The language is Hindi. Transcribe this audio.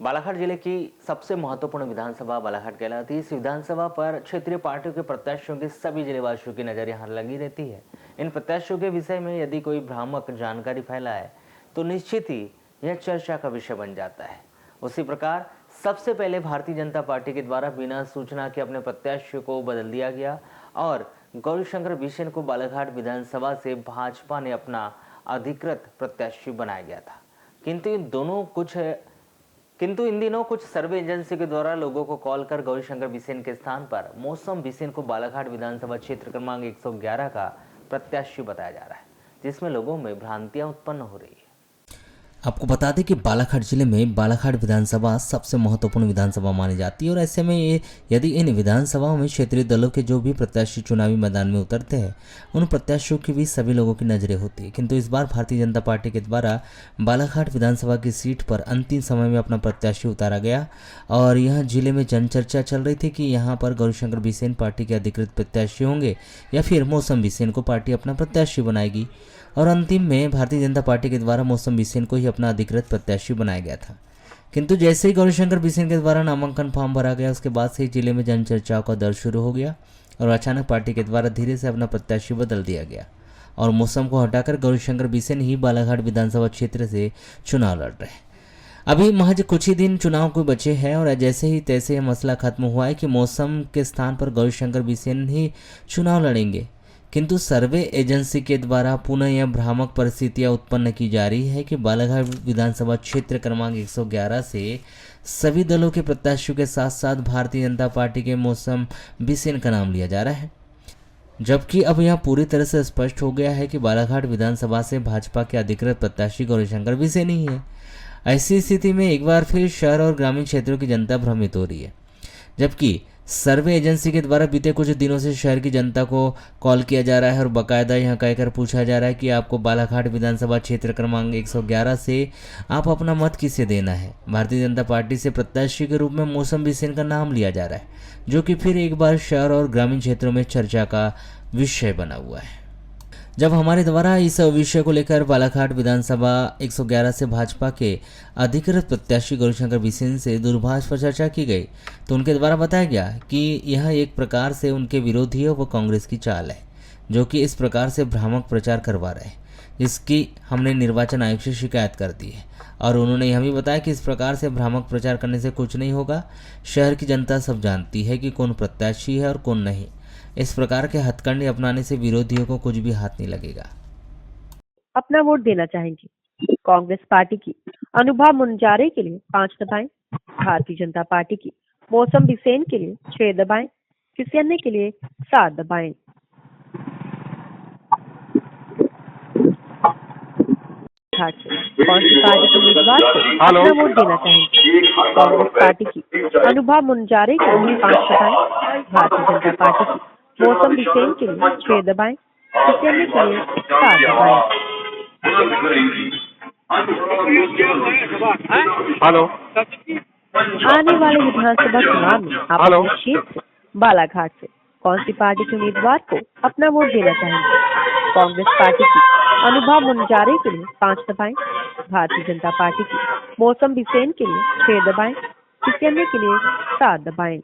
बालाघाट जिले की सबसे महत्वपूर्ण विधानसभा बालाघाट कहलाती है। इस विधानसभा पर क्षेत्रीय पार्टियों के प्रत्याशियों की सभी जिलेवासियों की नजर यहाँ लगी रहती है। इन प्रत्याशियों के विषय में यदि कोई भ्रामक जानकारी फैलाए तो निश्चित ही यह चर्चा का विषय बन जाता है। उसी प्रकार सबसे पहले भारतीय जनता पार्टी के द्वारा बिना सूचना के अपने प्रत्याशियों को बदल दिया गया और गौरीशंकर बिसेन को बालाघाट विधानसभा से भाजपा ने अपना अधिकृत प्रत्याशी बनाया गया था। किंतु इन दिनों कुछ सर्वे एजेंसी के द्वारा लोगों को कॉल कर गौरीशंकर बिसेन के स्थान पर मौसम बिसेन को बालाघाट विधानसभा क्षेत्र क्रमांक 111 का प्रत्याशी बताया जा रहा है, जिसमें लोगों में भ्रांतियां उत्पन्न हो रही है। आपको बता दें कि बालाघाट जिले में बालाघाट विधानसभा सबसे महत्वपूर्ण विधानसभा मानी जाती है और ऐसे में यदि इन विधानसभाओं में क्षेत्रीय दलों के जो भी प्रत्याशी चुनावी मैदान में उतरते हैं उन प्रत्याशियों की भी सभी लोगों की नजरें होती है। किंतु इस बार भारतीय जनता पार्टी के द्वारा बालाघाट विधानसभा की सीट पर अंतिम समय में अपना प्रत्याशी उतारा गया और यह जिले में जनचर्चा चल रही थी कि यहाँ पर गौरीशंकर बिसेन पार्टी के अधिकृत प्रत्याशी होंगे या फिर मौसम बिसेन को पार्टी अपना प्रत्याशी बनाएगी। और अंतिम में भारतीय जनता पार्टी के द्वारा मौसम बिसेन को ही अपना अधिकृत प्रत्याशी बनाया गया था। किंतु जैसे ही गौरीशंकर बिसेन के द्वारा नामांकन फॉर्म भरा गया उसके बाद से जिले में जनचर्चाओं का दौर शुरू हो गया और अचानक पार्टी के द्वारा धीरे से अपना प्रत्याशी बदल दिया गया और मौसम को हटाकर गौरीशंकर बिसेन ही बालाघाट विधानसभा क्षेत्र से चुनाव लड़ रहे हैं। अभी महज कुछ ही दिन चुनाव को बचे हैं और जैसे ही तैसे यह मसला खत्म हुआ है कि मौसम के स्थान पर गौरीशंकर बिसेन ही चुनाव लड़ेंगे। किंतु सर्वे एजेंसी के द्वारा पुनः यह भ्रामक परिस्थितियां उत्पन्न की जा रही है कि बालाघाट विधानसभा क्षेत्र क्रमांक 111 से सभी दलों के प्रत्याशियों के साथ साथ भारतीय जनता पार्टी के मौसम बिसेन का नाम लिया जा रहा है, जबकि अब यह पूरी तरह से स्पष्ट हो गया है कि बालाघाट विधानसभा से भाजपा के अधिकृत प्रत्याशी गौरीशंकर बिसेन ही है। ऐसी स्थिति में एक बार फिर शहर और ग्रामीण क्षेत्रों की जनता भ्रमित हो रही है, जबकि सर्वे एजेंसी के द्वारा बीते कुछ दिनों से शहर की जनता को कॉल किया जा रहा है और बाकायदा यहां कहकर पूछा जा रहा है कि आपको बालाघाट विधानसभा क्षेत्र क्रमांक 111 से आप अपना मत किसे देना है। भारतीय जनता पार्टी से प्रत्याशी के रूप में मौसम बिसेन का नाम लिया जा रहा है, जो कि फिर एक बार शहर और ग्रामीण क्षेत्रों में चर्चा का विषय बना हुआ है। जब हमारे द्वारा इस विषय को लेकर बालाघाट विधानसभा 111 से भाजपा के अधिकृत प्रत्याशी गौरीशंकर बिसेन से दूरभाष पर चर्चा की गई तो उनके द्वारा बताया गया कि यह एक प्रकार से उनके विरोधियों व कांग्रेस की चाल है, जो कि इस प्रकार से भ्रामक प्रचार करवा रहे हैं, जिसकी हमने निर्वाचन आयोग से शिकायत कर दी है। और उन्होंने यह भी बताया कि इस प्रकार से भ्रामक प्रचार करने से कुछ नहीं होगा। शहर की जनता सब जानती है कि कौन प्रत्याशी है और कौन नहीं। इस प्रकार के हथकंडे अपनाने से विरोधियों को कुछ भी हाथ नहीं लगेगा। अपना वोट देना चाहेंगे कांग्रेस पार्टी की अनुभा मुंजारे के लिए 5 दबाएं, भारतीय जनता पार्टी की मौसम बिसेन के लिए 6 दबाएं, किसी अन्य के लिए 7 दबाएं। कौन सी पार्टी के उम्मीदवार को अपना वोट देना चाहेंगे कांग्रेस पार्टी की अनुभा मुंजारे के लिए 5 दबाएं, भारतीय जनता पार्टी की मौसम बिसेन के लिए 6 दबाएं, किसी अन्य के लिए 7 दबाएं। हेलो। आने वाले विधानसभा चुनाव में आप अपने क्षेत्र बालाघाट से कौन सी पार्टी के उम्मीदवार को अपना वोट देना चाहेंगे कांग्रेस पार्टी की अनुभा मुंजारे के लिए 5 दबाएं, भारतीय जनता पार्टी की मौसम बिसेन के लिए 6 दबाएं, किसी अन्य के लिए 7 दबाएं।